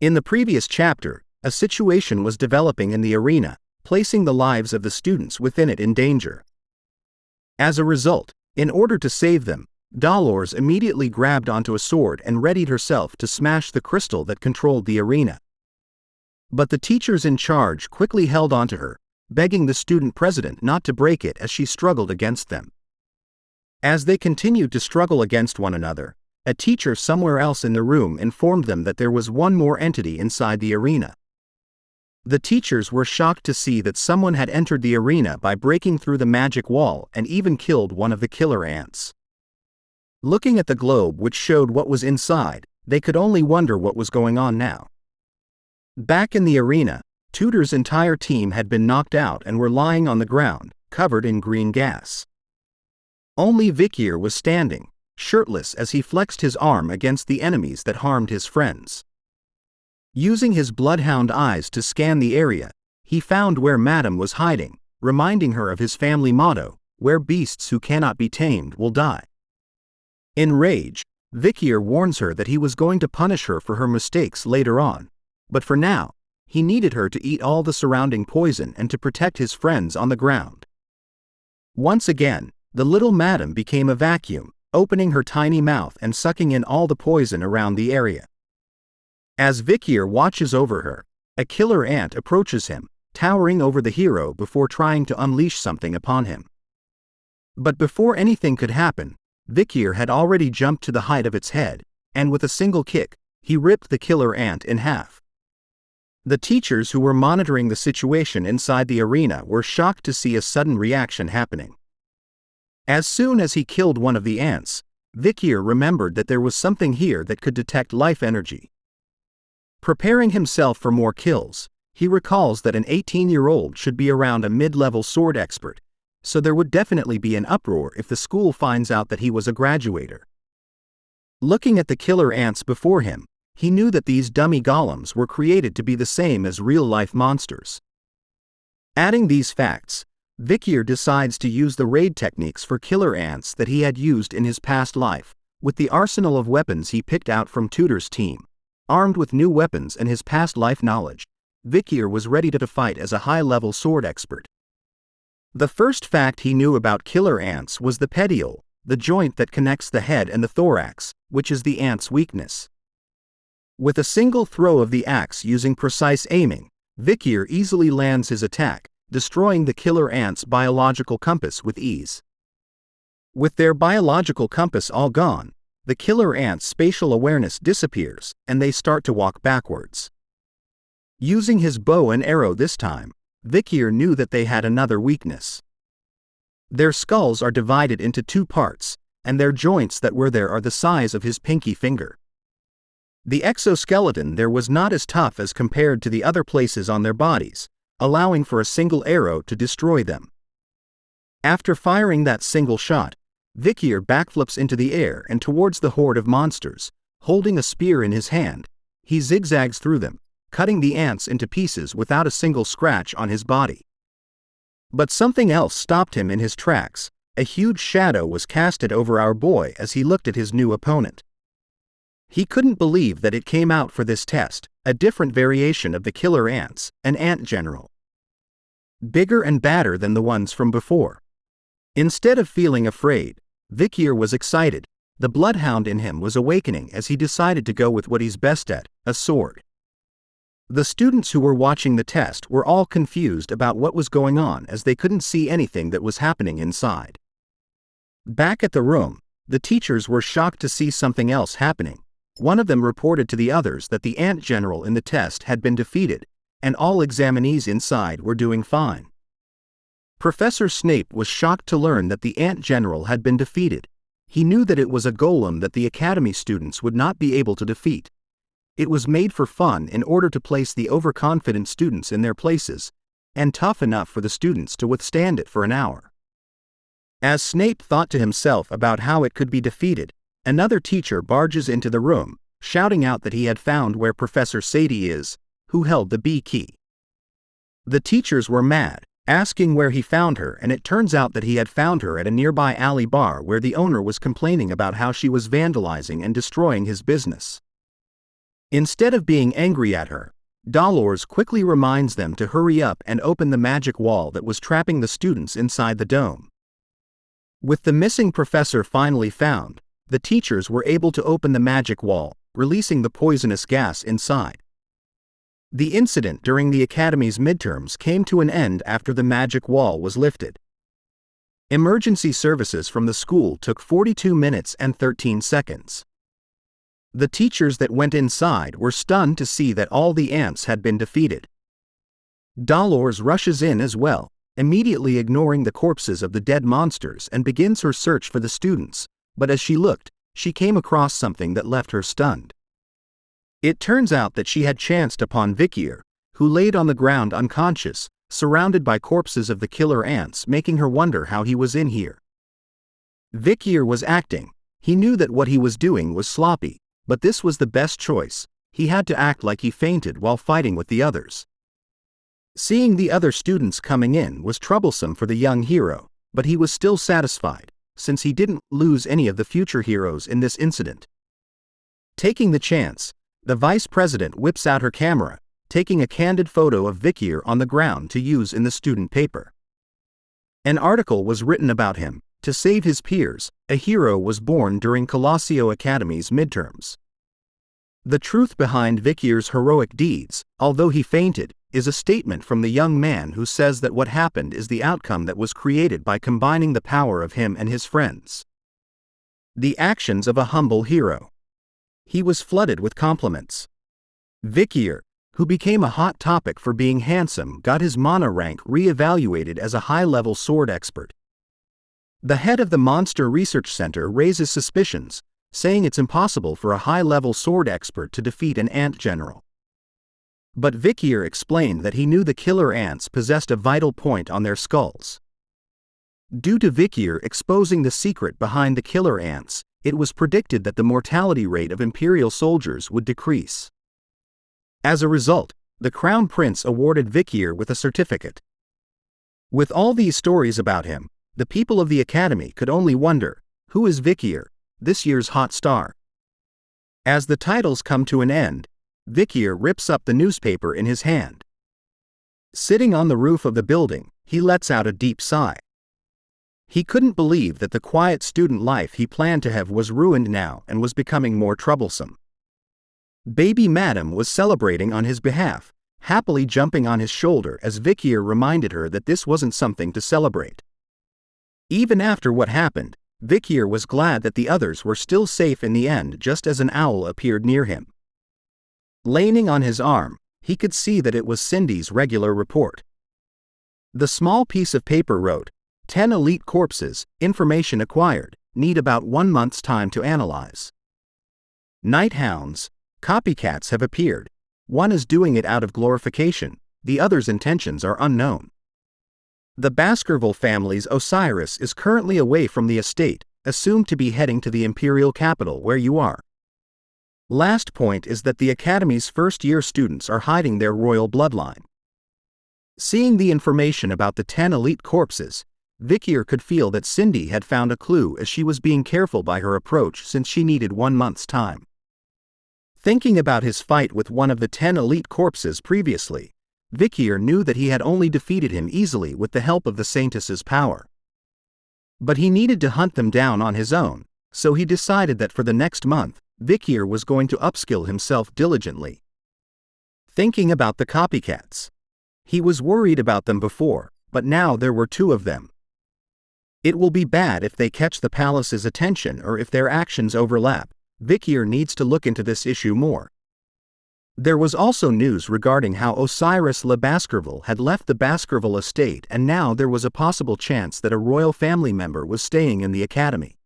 In the previous chapter, a situation was developing in the arena, placing the lives of the students within it in danger. As a result, in order to save them, Dolores immediately grabbed onto a sword and readied herself to smash the crystal that controlled the arena. But the teachers in charge quickly held onto her, begging the student president not to break it as she struggled against them. As they continued to struggle against one another, a teacher somewhere else in the room informed them that there was one more entity inside the arena. The teachers were shocked to see that someone had entered the arena by breaking through the magic wall and even killed one of the killer ants. Looking at the globe which showed what was inside, they could only wonder what was going on now. Back in the arena, Tutor's entire team had been knocked out and were lying on the ground, covered in green gas. Only Vikir was standing, shirtless as he flexed his arm against the enemies that harmed his friends. Using his bloodhound eyes to scan the area, he found where Madame was hiding, reminding her of his family motto, "Where beasts who cannot be tamed will die." In rage, Vicier warns her that he was going to punish her for her mistakes later on, but for now, he needed her to eat all the surrounding poison and to protect his friends on the ground. Once again, the little Madame became a vacuum, opening her tiny mouth and sucking in all the poison around the area. As Vicier watches over her, a killer ant approaches him, towering over the hero before trying to unleash something upon him. But before anything could happen, Vicier had already jumped to the height of its head, and with a single kick, he ripped the killer ant in half. The teachers who were monitoring the situation inside the arena were shocked to see a sudden reaction happening. As soon as he killed one of the ants, Vicier remembered that there was something here that could detect life energy. Preparing himself for more kills, he recalls that an 18-year-old should be around a mid-level sword expert, so there would definitely be an uproar if the school finds out that he was a graduator. Looking at the killer ants before him, he knew that these dummy golems were created to be the same as real-life monsters. Adding these facts, Vicier decides to use the raid techniques for killer ants that he had used in his past life, with the arsenal of weapons he picked out from Tutor's team. Armed with new weapons and his past life knowledge, Vicier was ready to fight as a high-level sword expert. The first fact he knew about killer ants was the petiole, the joint that connects the head and the thorax, which is the ant's weakness. With a single throw of the axe using precise aiming, Vicier easily lands his attack, destroying the killer ant's biological compass with ease. With their biological compass all gone, the killer ant's spatial awareness disappears, and they start to walk backwards. Using his bow and arrow this time, Vicier knew that they had another weakness. Their skulls are divided into two parts, and their joints that were there are the size of his pinky finger. The exoskeleton there was not as tough as compared to the other places on their bodies, allowing for a single arrow to destroy them. After firing that single shot, Vicier backflips into the air and towards the horde of monsters, holding a spear in his hand. He zigzags through them, cutting the ants into pieces without a single scratch on his body. But something else stopped him in his tracks. A huge shadow was casted over our boy as he looked at his new opponent. He couldn't believe that it came out for this test, a different variation of the killer ants, an ant general. Bigger and badder than the ones from before. Instead of feeling afraid, Vicier was excited. The bloodhound in him was awakening as he decided to go with what he's best at, a sword. The students who were watching the test were all confused about what was going on as they couldn't see anything that was happening inside. Back at the room, the teachers were shocked to see something else happening. One of them reported to the others that the ant general in the test had been defeated, and all examinees inside were doing fine. Professor Snape was shocked to learn that the ant general had been defeated. He knew that it was a golem that the academy students would not be able to defeat. It was made for fun in order to place the overconfident students in their places, and tough enough for the students to withstand it for an hour. As Snape thought to himself about how it could be defeated, another teacher barges into the room, shouting out that he had found where Professor Sadi is, who held the B key. The teachers were mad, asking where he found her, and it turns out that he had found her at a nearby alley bar where the owner was complaining about how she was vandalizing and destroying his business. Instead of being angry at her, Dolores quickly reminds them to hurry up and open the magic wall that was trapping the students inside the dome. With the missing professor finally found, the teachers were able to open the magic wall, releasing the poisonous gas inside. The incident during the Academy's midterms came to an end after the magic wall was lifted. Emergency services from the school took 42 minutes and 13 seconds. The teachers that went inside were stunned to see that all the ants had been defeated. Dolores rushes in as well, immediately ignoring the corpses of the dead monsters and begins her search for the students, but as she looked, she came across something that left her stunned. It turns out that she had chanced upon Vikir, who laid on the ground unconscious, surrounded by corpses of the killer ants, making her wonder how he was in here. Vikir was acting. He knew that what he was doing was sloppy, but this was the best choice. He had to act like he fainted while fighting with the others. Seeing the other students coming in was troublesome for the young hero, but he was still satisfied, since he didn't lose any of the future heroes in this incident. Taking the chance, the vice president whips out her camera, taking a candid photo of Vicier on the ground to use in the student paper. An article was written about him. To save his peers, a hero was born during Colosseo Academy's midterms. The truth behind Vicier's heroic deeds, although he fainted, is a statement from the young man who says that what happened is the outcome that was created by combining the power of him and his friends. The actions of a humble hero. He was flooded with compliments. Vicier, who became a hot topic for being handsome, got his mana rank re-evaluated as a high-level sword expert. The head of the Monster Research Center raises suspicions, saying it's impossible for a high-level sword expert to defeat an ant general. But Vicier explained that he knew the killer ants possessed a vital point on their skulls. Due to Vicier exposing the secret behind the killer ants, it was predicted that the mortality rate of Imperial soldiers would decrease. As a result, the Crown Prince awarded Vicier with a certificate. With all these stories about him, the people of the Academy could only wonder, who is Vicier, this year's hot star? As the titles come to an end, Vicier rips up the newspaper in his hand. Sitting on the roof of the building, he lets out a deep sigh. He couldn't believe that the quiet student life he planned to have was ruined now and was becoming more troublesome. Baby Madam was celebrating on his behalf, happily jumping on his shoulder as Vicier reminded her that this wasn't something to celebrate. Even after what happened, Vicier was glad that the others were still safe in the end, just as an owl appeared near him. Leaning on his arm, he could see that it was Cindy's regular report. The small piece of paper wrote, 10 elite corpses, information acquired, need about 1 month's time to analyze. Night hounds, copycats have appeared. One is doing it out of glorification, the other's intentions are unknown. The Baskerville family's Osiris is currently away from the estate, assumed to be heading to the imperial capital where you are. Last point is that the Academy's first-year students are hiding their royal bloodline. Seeing the information about the 10 elite corpses, Vicier could feel that Cindy had found a clue as she was being careful by her approach since she needed 1 month's time. Thinking about his fight with one of the 10 elite corpses previously, Vicier knew that he had only defeated him easily with the help of the Saintess's power. But he needed to hunt them down on his own, so he decided that for the next month, Vicier was going to upskill himself diligently. Thinking about the copycats. He was worried about them before, but now there were 2 of them. It will be bad if they catch the palace's attention or if their actions overlap. Vicier needs to look into this issue more. There was also news regarding how Osiris Le Baskerville had left the Baskerville estate, and now there was a possible chance that a royal family member was staying in the Academy.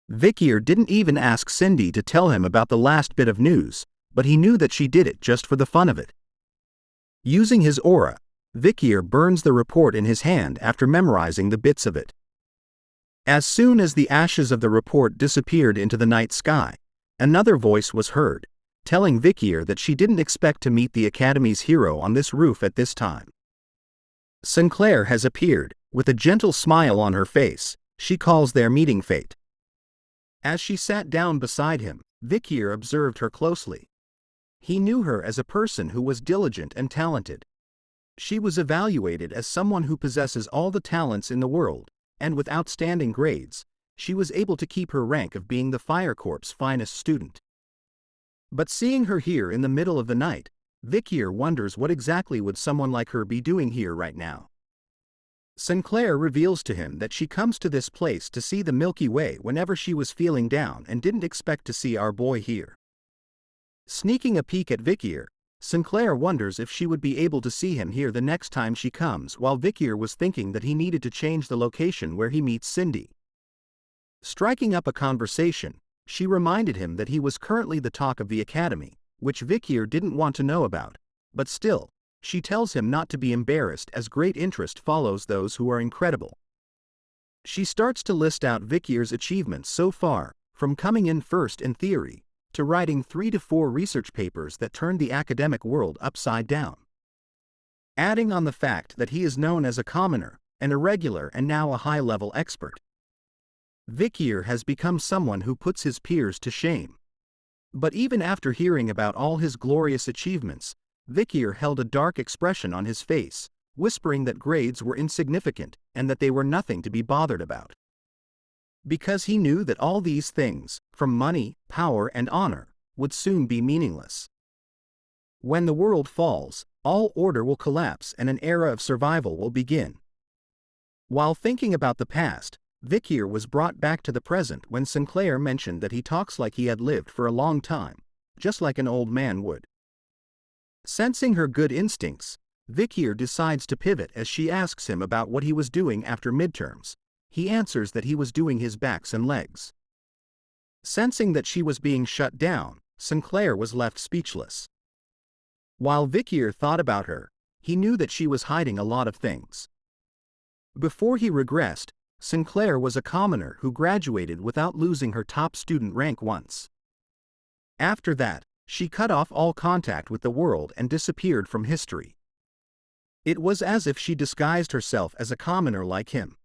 Vicier didn't even ask Cindy to tell him about the last bit of news, but he knew that she did it just for the fun of it. Using his aura, Vicier burns the report in his hand after memorizing the bits of it. As soon as the ashes of the report disappeared into the night sky, another voice was heard, telling Vicier that she didn't expect to meet the Academy's hero on this roof at this time. Sinclair has appeared, with a gentle smile on her face. She calls their meeting fate. As she sat down beside him, Vicier observed her closely. He knew her as a person who was diligent and talented. She was evaluated as someone who possesses all the talents in the world, and with outstanding grades, she was able to keep her rank of being the Fire Corps' finest student. But seeing her here in the middle of the night, Vicier wonders what exactly would someone like her be doing here right now. Sinclair reveals to him that she comes to this place to see the Milky Way whenever she was feeling down and didn't expect to see our boy here. Sneaking a peek at Vicier, Sinclair wonders if she would be able to see him here the next time she comes, while Vicier was thinking that he needed to change the location where he meets Cindy. Striking up a conversation, she reminded him that he was currently the talk of the academy, which Vicier didn't want to know about, but still, she tells him not to be embarrassed as great interest follows those who are incredible. She starts to list out Vicier's achievements so far, from coming in first in theory, to writing 3 to 4 research papers that turned the academic world upside down. Adding on the fact that he is known as a commoner, an irregular and now a high-level expert. Vicier has become someone who puts his peers to shame. But even after hearing about all his glorious achievements, Vicier held a dark expression on his face, whispering that grades were insignificant and that they were nothing to be bothered about. Because he knew that all these things, from money, power, and honor, would soon be meaningless. When the world falls, all order will collapse and an era of survival will begin. While thinking about the past, Vicier was brought back to the present when Sinclair mentioned that he talks like he had lived for a long time, just like an old man would. Sensing her good instincts, Vicier decides to pivot as she asks him about what he was doing after midterms. He answers that he was doing his backs and legs. Sensing that she was being shut down, Sinclair was left speechless. While Vicier thought about her, he knew that she was hiding a lot of things. Before he regressed, Sinclair was a commoner who graduated without losing her top student rank once. After that, she cut off all contact with the world and disappeared from history. It was as if she disguised herself as a commoner like him.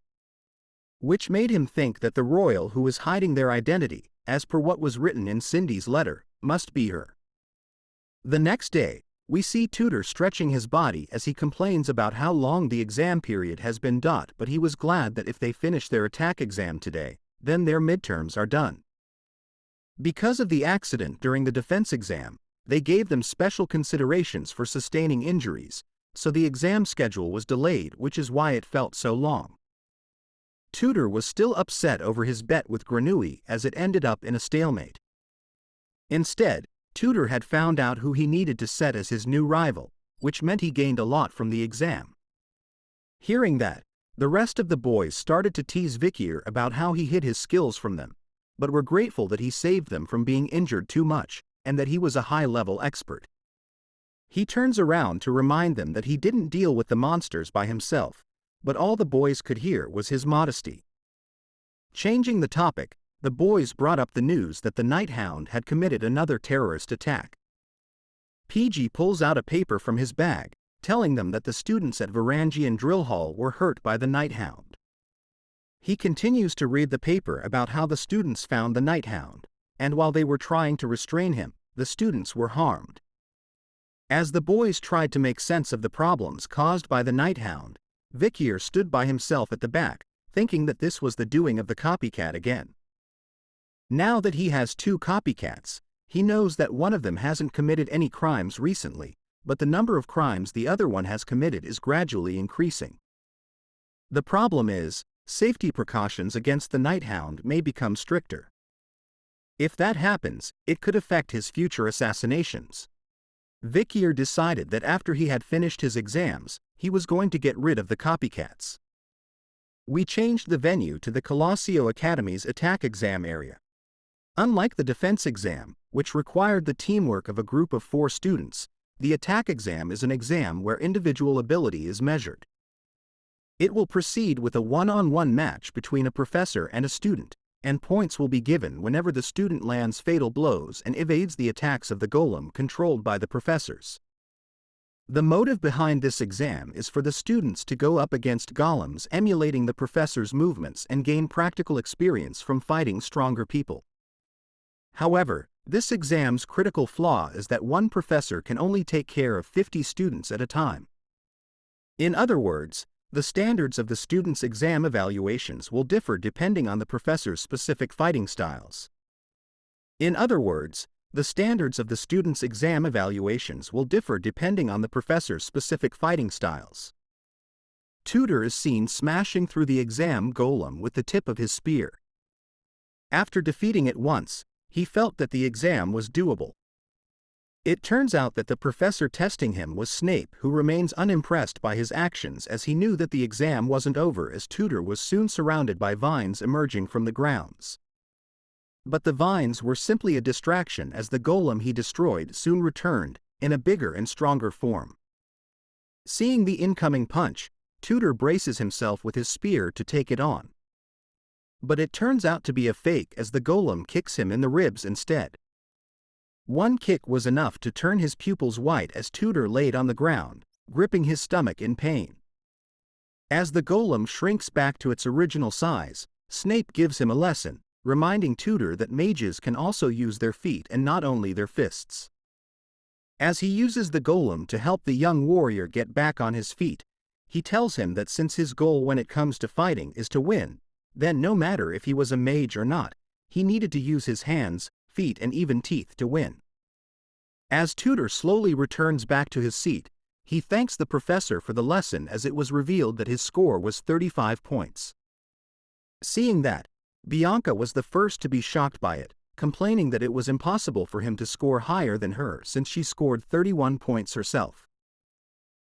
Which made him think that the royal who was hiding their identity, as per what was written in Cindy's letter, must be her. The next day, we see Tutor stretching his body as he complains about how long the exam period has been, but he was glad that if they finish their attack exam today, then their midterms are done. Because of the accident during the defense exam, they gave them special considerations for sustaining injuries, so the exam schedule was delayed, which is why it felt so long. Tutor was still upset over his bet with Granui as it ended up in a stalemate. Instead, Tutor had found out who he needed to set as his new rival, which meant he gained a lot from the exam. Hearing that, the rest of the boys started to tease Vicier about how he hid his skills from them, but were grateful that he saved them from being injured too much, and that he was a high-level expert. He turns around to remind them that he didn't deal with the monsters by himself, but all the boys could hear was his modesty. Changing the topic, the boys brought up the news that the Night Hound had committed another terrorist attack. PG pulls out a paper from his bag, telling them that the students at Varangian Drill Hall were hurt by the Night Hound. He continues to read the paper about how the students found the Night Hound, and while they were trying to restrain him, the students were harmed. As the boys tried to make sense of the problems caused by the Night Hound, Vicier stood by himself at the back, thinking that this was the doing of the copycat again. Now that he has 2 copycats, he knows that one of them hasn't committed any crimes recently, but the number of crimes the other one has committed is gradually increasing. The problem is, safety precautions against the Night Hound may become stricter. If that happens, it could affect his future assassinations. Vicier decided that after he had finished his exams, he was going to get rid of the copycats. We changed the venue to the Colosseo Academy's attack exam area. Unlike the defense exam, which required the teamwork of a group of 4 students, the attack exam is an exam where individual ability is measured. It will proceed with a one-on-one match between a professor and a student, and points will be given whenever the student lands fatal blows and evades the attacks of the golem controlled by the professors. The motive behind this exam is for the students to go up against golems emulating the professor's movements and gain practical experience from fighting stronger people. However, This exam's critical flaw is that one professor can only take care of 50 students at a time. In other words, the standards of the students' exam evaluations will differ depending on the professor's specific fighting styles. In other words, the standards of the students' exam evaluations will differ depending on the professor's specific fighting styles. Tutor is seen smashing through the exam golem with the tip of his spear. After defeating it once, he felt that the exam was doable. It turns out that the professor testing him was Snape, who remains unimpressed by his actions as he knew that the exam wasn't over as Tutor was soon surrounded by vines emerging from the grounds. But the vines were simply a distraction as the golem he destroyed soon returned, in a bigger and stronger form. Seeing the incoming punch, Tutor braces himself with his spear to take it on. But it turns out to be a fake as the golem kicks him in the ribs instead. One kick was enough to turn his pupils white as Tutor laid on the ground, gripping his stomach in pain. As the golem shrinks back to its original size, Snape gives him a lesson, reminding Tutor that mages can also use their feet and not only their fists. As he uses the golem to help the young warrior get back on his feet, he tells him that since his goal when it comes to fighting is to win, then no matter if he was a mage or not, he needed to use his hands, feet and even teeth to win. As Tutor slowly returns back to his seat, he thanks the professor for the lesson as it was revealed that his score was 35 points. Seeing that, Bianca was the first to be shocked by it, complaining that it was impossible for him to score higher than her since she scored 31 points herself.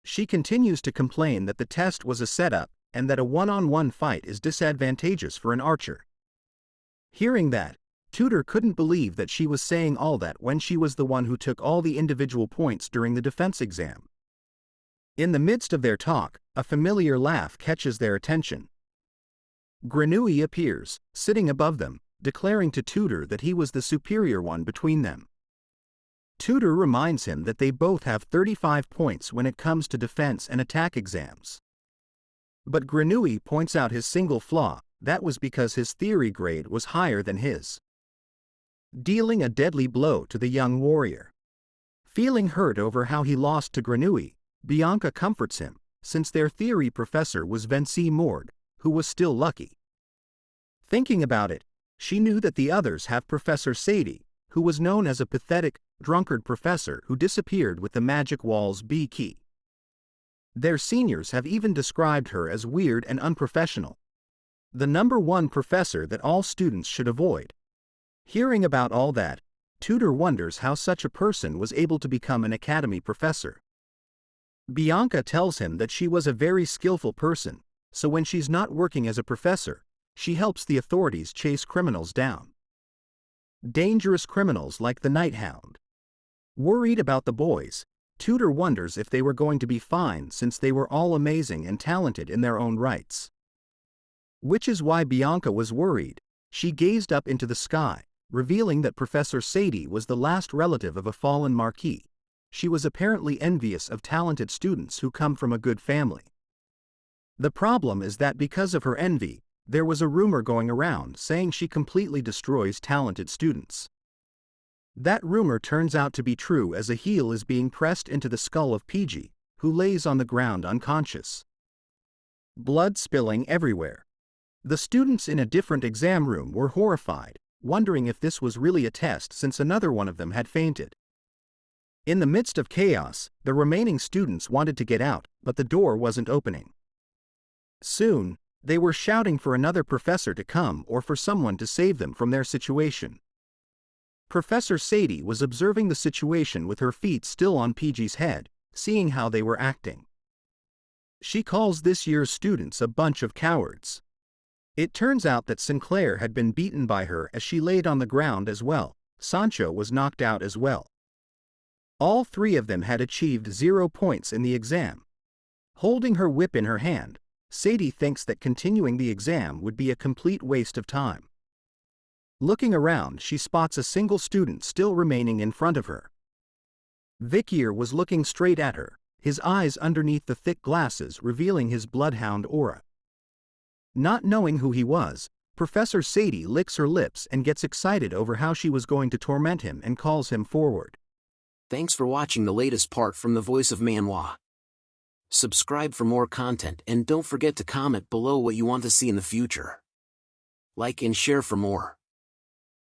She continues to complain that the test was a setup and that a one-on-one fight is disadvantageous for an archer. Hearing that, Tutor couldn't believe that she was saying all that when she was the one who took all the individual points during the defense exam. In the midst of their talk, a familiar laugh catches their attention. Grenouille appears, sitting above them, declaring to Tutor that he was the superior one between them. Tutor reminds him that they both have 35 points when it comes to defense and attack exams. But Grenouille points out his single flaw, that was because his theory grade was higher than his. Dealing a deadly blow to the young warrior. Feeling hurt over how he lost to Grenouille, Bianca comforts him, since their theory professor was Vinci Morgue, who was still lucky. Thinking about it, she knew that the others have Professor Sadi, who was known as a pathetic, drunkard professor who disappeared with the magic wall's B key. Their seniors have even described her as weird and unprofessional. The #1 professor that all students should avoid. Hearing about all that, Tutor wonders how such a person was able to become an academy professor. Bianca tells him that she was a very skillful person, so when she's not working as a professor, she helps the authorities chase criminals down. Dangerous criminals like the Night Hound. Worried about the boys, Tutor wonders if they were going to be fine since they were all amazing and talented in their own rights. Which is why Bianca was worried. She gazed up into the sky, revealing that Professor Sadi was the last relative of a fallen marquis. She was apparently envious of talented students who come from a good family. The problem is that because of her envy, there was a rumor going around saying she completely destroys talented students. That rumor turns out to be true as a heel is being pressed into the skull of PG, who lays on the ground unconscious. Blood spilling everywhere. The students in a different exam room were horrified, wondering if this was really a test since another one of them had fainted. In the midst of chaos, the remaining students wanted to get out, but the door wasn't opening. Soon, they were shouting for another professor to come or for someone to save them from their situation. Professor Sadi was observing the situation with her feet still on PG's head, seeing how they were acting. She calls this year's students a bunch of cowards. It turns out that Sinclair had been beaten by her as she laid on the ground as well. Sancho was knocked out as well. All three of them had achieved 0 points in the exam. Holding her whip in her hand, Sadi thinks that continuing the exam would be a complete waste of time. Looking around, she spots a single student still remaining in front of her. Vicier was looking straight at her, his eyes underneath the thick glasses revealing his bloodhound aura. Not knowing who he was, Professor Sadi licks her lips and gets excited over how she was going to torment him and calls him forward. Thanks for watching the latest part from the voice of Manhwa. Subscribe for more content and don't forget to comment below what you want to see in the future. Like and share for more.